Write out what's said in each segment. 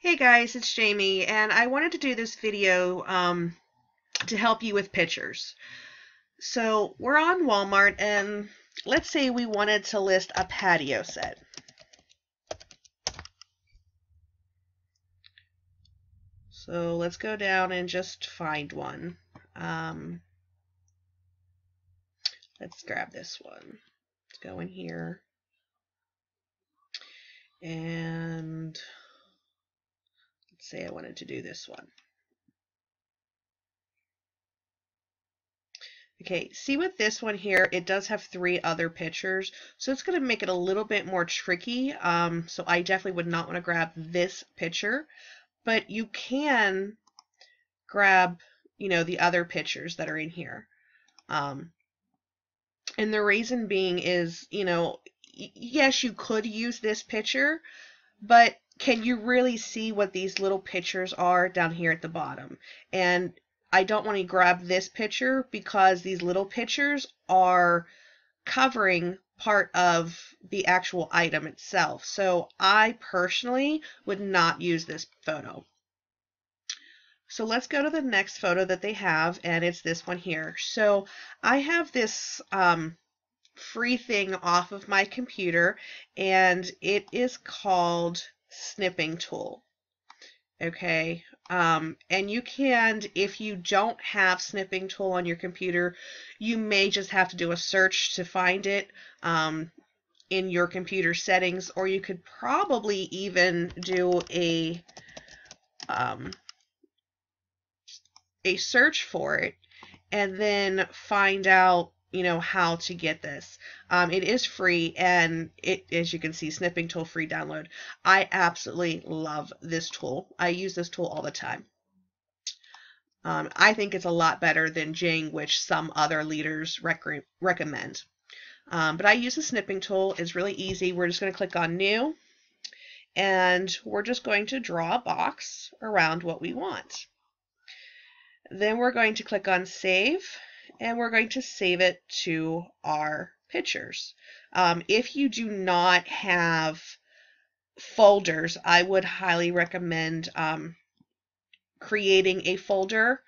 Hey guys, it's Jamie, and I wanted to do this video to help you with pictures. So we're on Walmart, and let's say we wanted to list a patio set. So let's go down and just find one. Let's grab this one. Let's go in here, and let's say I wanted to do this one. Okay, see with this one here, it does have 3 other pictures, so it's going to make it a little bit more tricky. So I definitely would not want to grab this picture, but you can grab, the other pictures that are in here. And the reason being is, yes, you could use this picture, but can you really see what these little pictures are down here at the bottom? And I don't want to grab this picture because these little pictures are covering part of the actual item itself. So I personally would not use this photo. So let's go to the next photo that they have, and it's this one here. So I have this free thing off of my computer, and it is called Snipping Tool. Okay, and you can, if you don't have Snipping Tool on your computer, you may just have to do a search to find it in your computer settings, or you could probably even do a search for it and then find out how to get this. It is free, and it, as you can see, Snipping Tool free download. I absolutely love this tool. I use this tool all the time. I think it's a lot better than Jing, which some other leaders recommend. But I use the Snipping Tool. It's really easy. We're just going to click on New, and we're just going to draw a box around what we want. Then we're going to click on Save, and we're going to save it to our pictures. If you do not have folders, I would highly recommend creating a folder.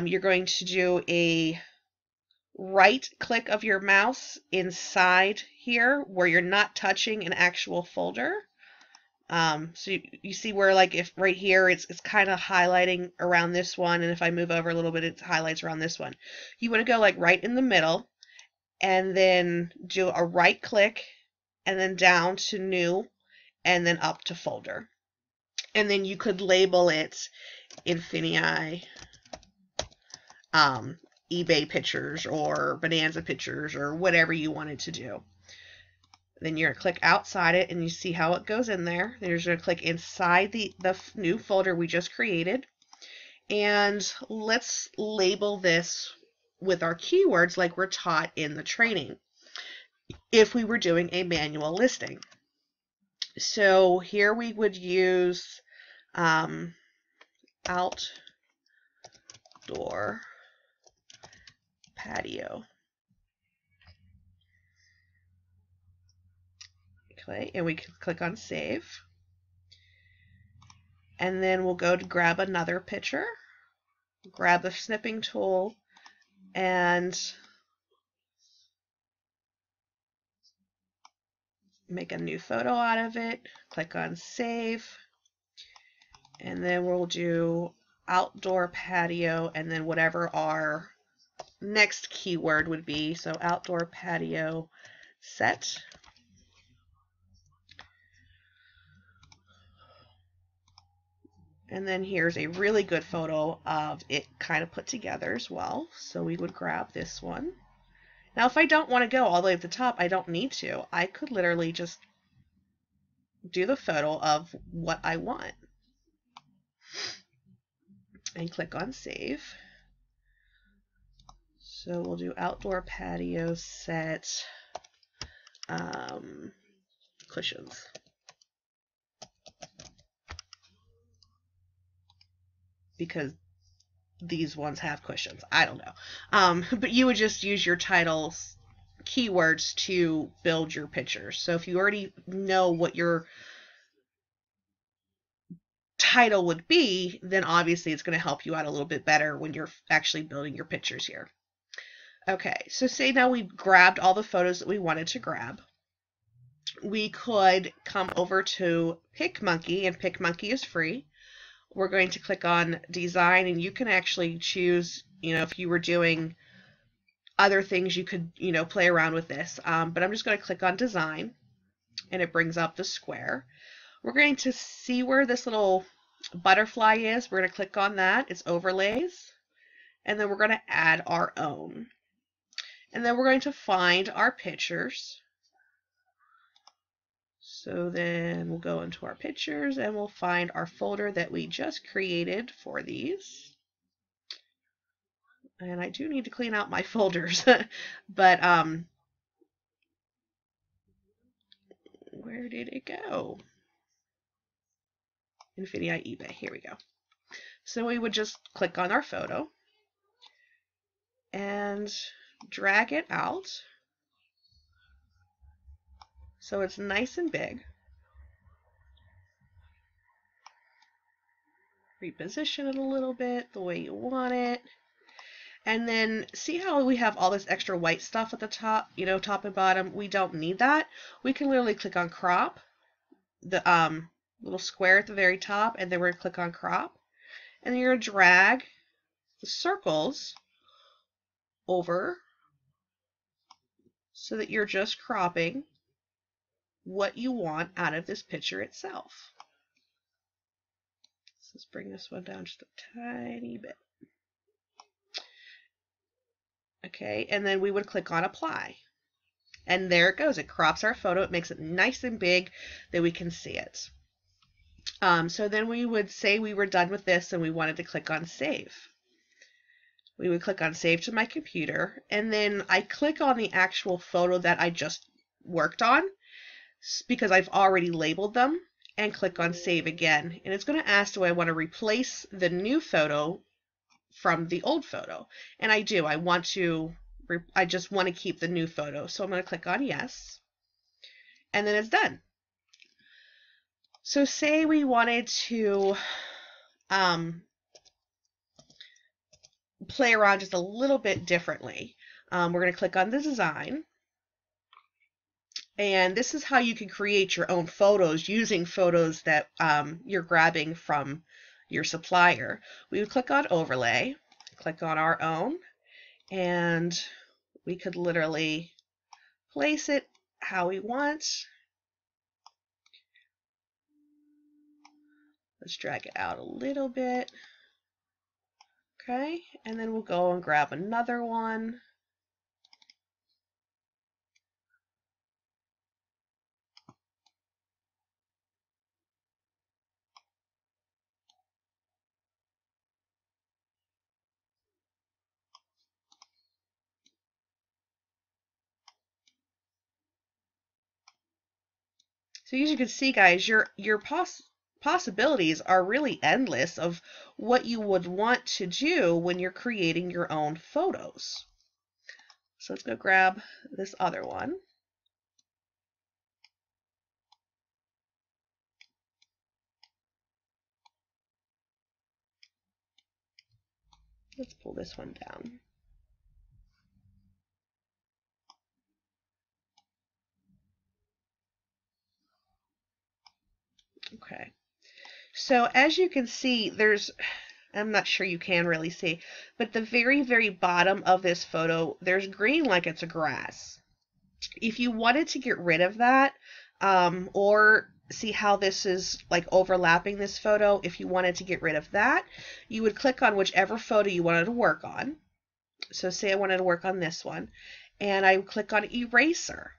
You're going to do a right click of your mouse inside here where you're not touching an actual folder. So you see where, like, if right here it's kind of highlighting around this one, and if I move over a little bit it highlights around this one. You want to go like right in the middle, and then do a right click, and then down to New, and then up to Folder. And then you could label it Infinii eBay pictures or Bonanza pictures or whatever you wanted to do. Then you're going to click outside it, and you see how it goes in there. Then you're going to click inside the new folder we just created. And let's label this with our keywords like we're taught in the training if we were doing a manual listing. So here we would use outdoor patio. Okay, and we can click on Save. And then we'll go to grab another picture, grab the Snipping Tool, and make a new photo out of it. Click on Save. And then we'll do outdoor patio, and then whatever our next keyword would be. So outdoor patio set. And then here's a really good photo of it kind of put together as well. So we would grab this one. Now, if I don't want to go all the way to the top, I don't need to. I could literally just do the photo of what I want. And click on Save. So we'll do outdoor patio set cushions. Because these ones have cushions. I don't know. But you would just use your titles keywords to build your pictures. So if you already know what your title would be, then obviously it's going to help you out a little bit better when you're actually building your pictures here. Okay, so say now we grabbed all the photos that we wanted to grab. We could come over to PicMonkey, and PicMonkey is free. We're going to click on design, and you can actually choose, if you were doing other things, you could, play around with this. But I'm just going to click on design, and it brings up the square. We're going to see where this little butterfly is. We're going to click on that. It's overlays. And then we're going to add our own. And then we're going to find our pictures. So then we'll go into our pictures and we'll find our folder that we just created for these. And I do need to clean out my folders, but where did it go? Infiniti eBay, here we go. So we would just click on our photo and drag it out so it's nice and big. Reposition it a little bit the way you want it. And then see how we have all this extra white stuff at the top, top and bottom? We don't need that. We can literally click on crop, the little square at the very top, and then we're going to click on crop. And then you're going to drag the circles over so that you're just cropping what you want out of this picture itself. So let's bring this one down just a tiny bit. Okay, and then we would click on apply. And there it goes. It crops our photo. It makes it nice and big that we can see it. So then we would say we were done with this and we wanted to click on save. We would click on save to my computer, and then I click on the actual photo that I just worked on because I've already labeled them, and click on save again. And it's going to ask, do I want to replace the new photo from the old photo? And I do. I just want to keep the new photo. So I'm going to click on yes, and then it's done. So say we wanted to play around just a little bit differently. We're going to click on the design. And this is how you can create your own photos using photos that you're grabbing from your supplier. We would click on overlay, click on our own, and we could literally place it how we want. Let's drag it out a little bit. Okay, and then we'll go and grab another one. So as you can see, guys, your possibilities are really endless of what you would want to do when you're creating your own photos. So let's go grab this other one. Let's pull this one down. Okay. So as you can see, I'm not sure you can really see, but the very, very bottom of this photo, there's green like it's a grass. If you wanted to get rid of that, or see how this is like overlapping this photo, if you wanted to get rid of that, you would click on whichever photo you wanted to work on. So say I wanted to work on this one, and I would click on eraser.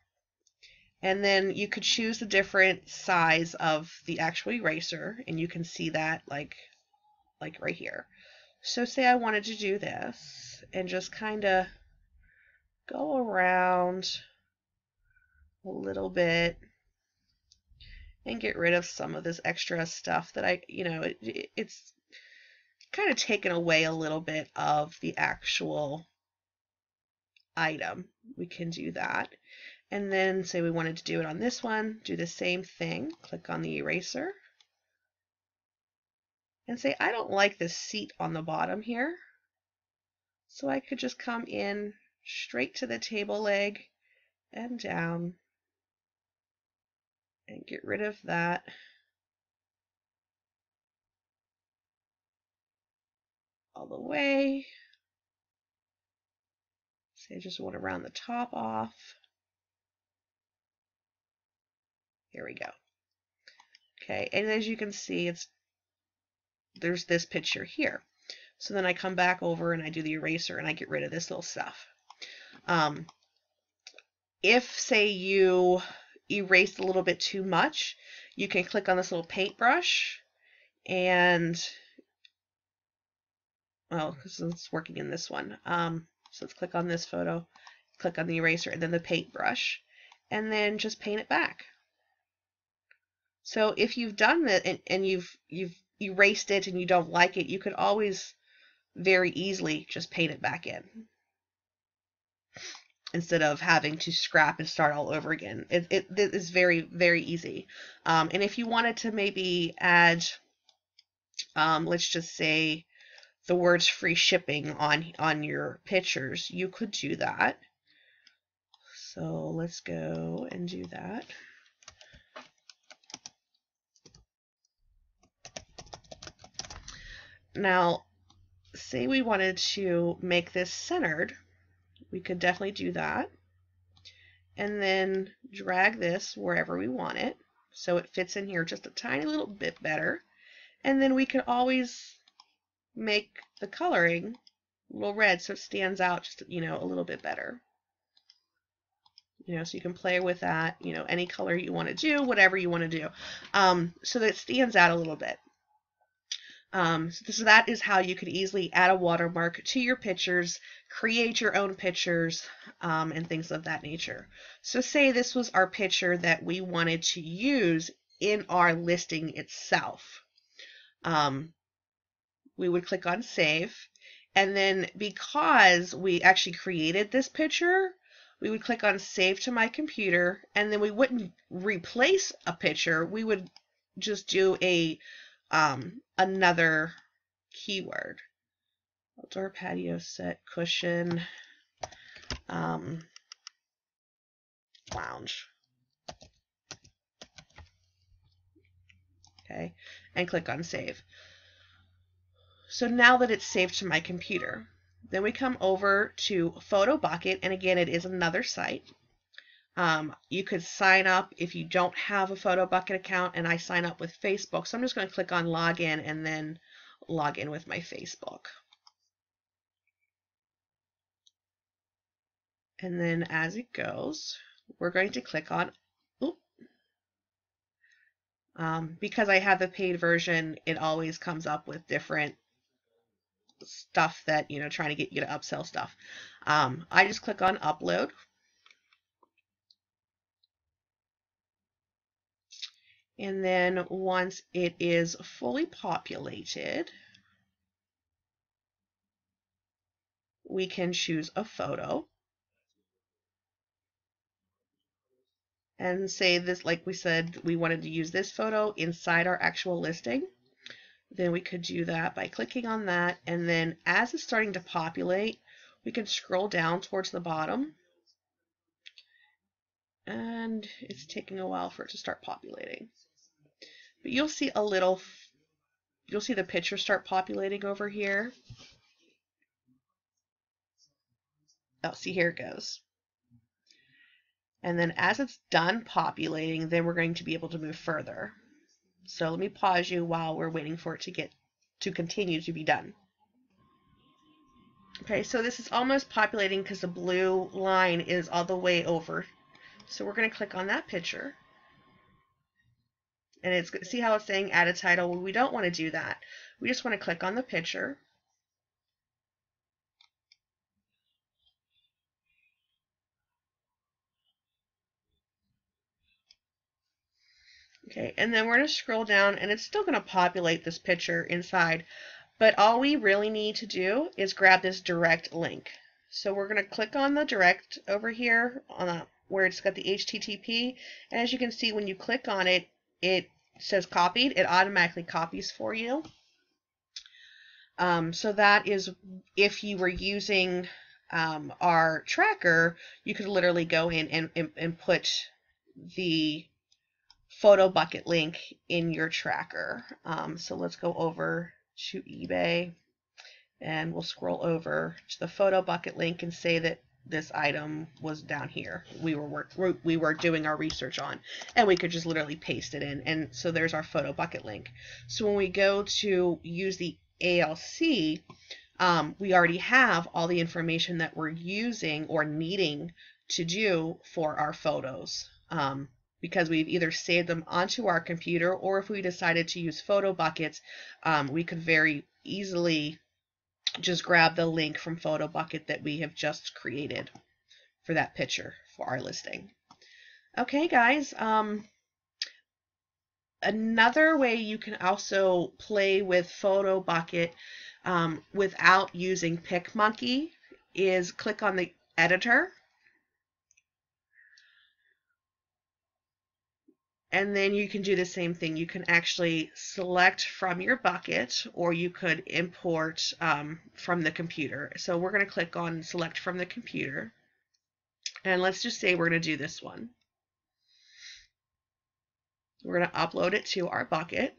And then you could choose the different size of the actual eraser, and you can see that like right here. So say I wanted to do this and just kind of go around a little bit and get rid of some of this extra stuff that it's kind of taken away a little bit of the actual item. We can do that. And then say we wanted to do it on this one, do the same thing. Click on the eraser. and say, I don't like this seat on the bottom here. So I could just come in straight to the table leg and down and get rid of that. All the way. Say I just want to round the top off. Here we go. Okay, and as you can see, there's this picture here. So then I come back over and I do the eraser and I get rid of this little stuff. If, say, you erased a little bit too much, you can click on this little paintbrush and, well, because it's working in this one. So let's click on this photo, click on the eraser and then the paintbrush, and then just paint it back. So if you've done that and you've erased it and you don't like it, you could always very easily just paint it back in instead of having to scrap and start all over again. It is very, very easy. And if you wanted to maybe add, let's just say, the words free shipping on your pictures, you could do that. So let's go and do that. Now, say we wanted to make this centered, we could definitely do that. And then drag this wherever we want it so it fits in here just a tiny little bit better. And then we can always make the coloring a little red so it stands out just, a little bit better. So you can play with that, any color you want to do, whatever you want to do, so that it stands out a little bit. So that is how you could easily add a watermark to your pictures, create your own pictures, and things of that nature. So say this was our picture that we wanted to use in our listing itself. We would click on Save, and then because we actually created this picture, we would click on Save to My Computer, and then we wouldn't replace a picture, we would just do another keyword. Outdoor patio set, cushion, lounge. Okay, and click on Save. So now that it's saved to my computer, then we come over to PhotoBucket, and again, it is another site. You could sign up if you don't have a PhotoBucket account, and I sign up with Facebook. So I'm just going to click on Login and then log in with my Facebook. And then as it goes, we're going to click on, because I have the paid version, it always comes up with different stuff that, trying to get you to upsell stuff. I just click on Upload. And then once it is fully populated, we can choose a photo. And say this, like we said, we wanted to use this photo inside our actual listing. Then we could do that by clicking on that. And then as it's starting to populate, we can scroll down towards the bottom. And it's taking a while for it to start populating. But you'll see you'll see the picture start populating over here. Oh, see, here it goes. And then as it's done populating, then we're going to be able to move further. So let me pause you while we're waiting for it to continue to be done. Okay, so this is almost populating because the blue line is all the way over. So we're going to click on that picture. And it's, see how it's saying add a title? Well, we don't want to do that. We just want to click on the picture. Okay, and then we're going to scroll down, and it's still going to populate this picture inside. But all we really need to do is grab this direct link. So we're going to click on the direct over here on where it's got the HTTP. And as you can see, when you click on it, it says copied. It automatically copies for you. So that is, if you were using our tracker, you could literally go in and put the photo bucket link in your tracker. So let's go over to eBay, and we'll scroll over to the photo bucket link and say that this item was down here. We were doing our research on, and we could just literally paste it in, and so there's our photo bucket link. So when we go to use the ALC, we already have all the information that we're using or needing to do for our photos, because we've either saved them onto our computer, or if we decided to use photo buckets, we could very easily just grab the link from photo bucket that we have just created for that picture for our listing. Okay, guys, another way you can also play with photo bucket without using PicMonkey is click on the editor, and then you can do the same thing. You can actually select from your bucket, or you could import from the computer. So we're going to click on select from the computer, and let's just say we're going to do this one. We're going to upload it to our bucket.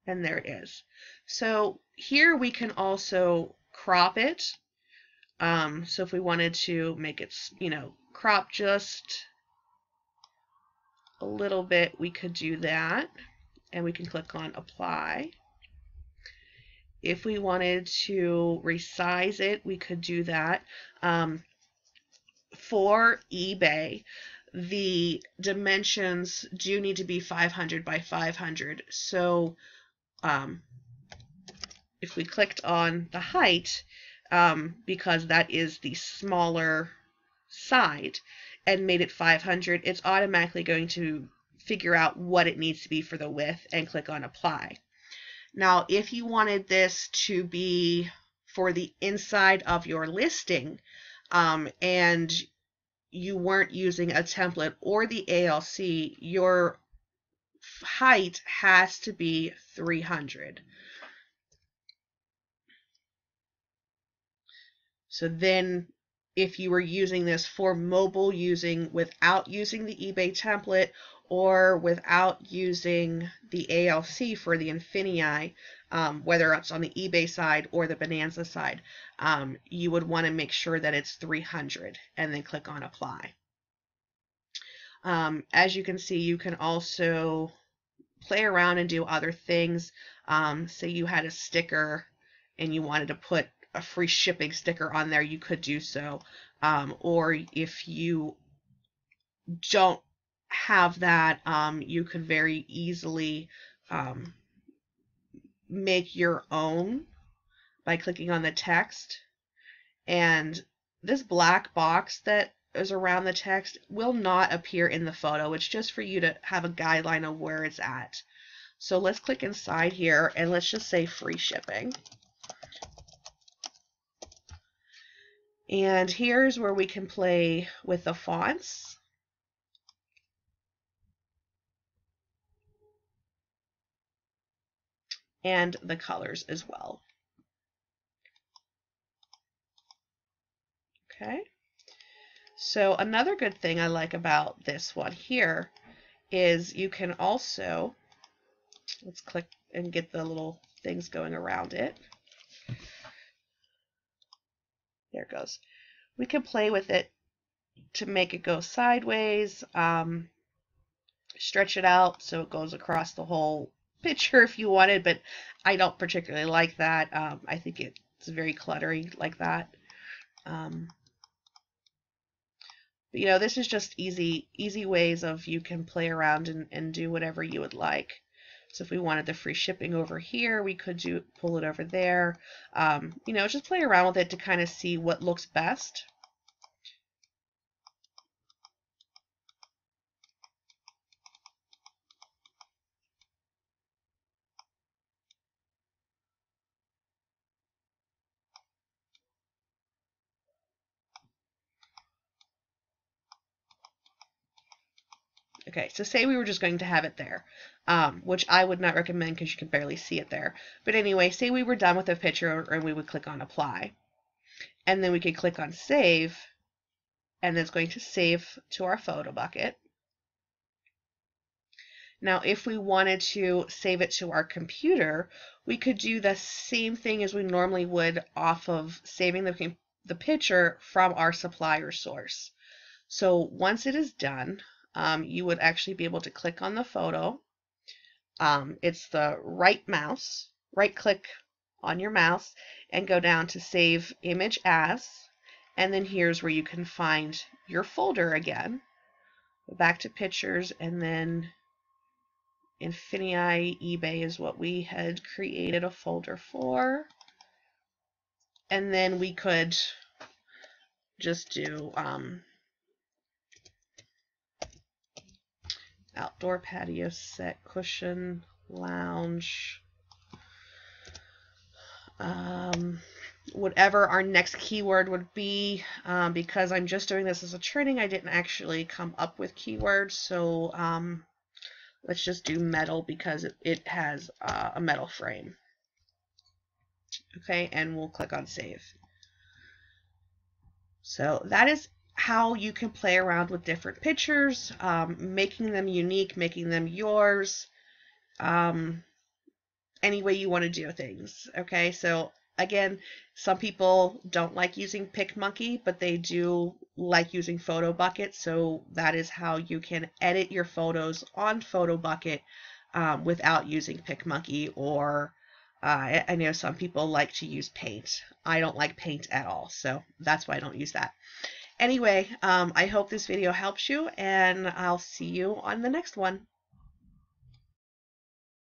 And there it is. So here we can also crop it. So if we wanted to make it, crop just a little bit, we could do that. And we can click on apply. If we wanted to resize it, we could do that. For eBay, the dimensions do need to be 500 by 500. So if we clicked on the height, because that is the smaller side, and made it 500, it's automatically going to figure out what it needs to be for the width and click on apply. Now, if you wanted this to be for the inside of your listing, and you weren't using a template or the ALC, your height has to be 300. So then if you were using this for mobile, without using the eBay template or without using the ALC for the Infinii, whether it's on the eBay side or the Bonanza side, you would want to make sure that it's 300 and then click on apply. As you can see, you can also play around and do other things. Say you had a sticker and you wanted to put a free shipping sticker on there, you could do so. Or if you don't have that, you could very easily make your own by clicking on the text. And this black box that is around the text will not appear in the photo. It's just for you to have a guideline of where it's at. So let's click inside here and let's just say free shipping. And here's where we can play with the fonts. And the colors as well. Okay. So another good thing I like about this one here is you can also, let's click and get the little things going around it. There it goes. We can play with it to make it go sideways, stretch it out so it goes across the whole picture if you wanted, but I don't particularly like that. I think it's very cluttery like that. But this is just easy ways of you can play around and do whatever you would like. So if we wanted the free shipping over here, we could pull it over there. Just play around with it to kind of see what looks best. Okay, so say we were just going to have it there, which I would not recommend because you can barely see it there. But anyway, say we were done with the picture and we would click on apply. And then we could click on save, and it's going to save to our photo bucket. Now, if we wanted to save it to our computer, we could do the same thing as we normally would off of saving the picture from our supplier source. So once it is done, you would actually be able to click on the photo. It's the right click on your mouse and go down to Save Image As, and then here's where you can find your folder again. Go back to Pictures, and then Infinii eBay is what we had created a folder for. And then we could just do outdoor patio set, cushion, lounge, whatever our next keyword would be. Because I'm just doing this as a training, I didn't actually come up with keywords, so let's just do metal because it has a metal frame. Okay, and we'll click on save. So that is how you can play around with different pictures, making them unique, making them yours, any way you want to do things. Okay, so again, some people don't like using PicMonkey, but they do like using PhotoBucket, so that is how you can edit your photos on PhotoBucket without using PicMonkey. Or I know some people like to use Paint. I don't like Paint at all, so that's why I don't use that. Anyway, I hope this video helps you, and I'll see you on the next one.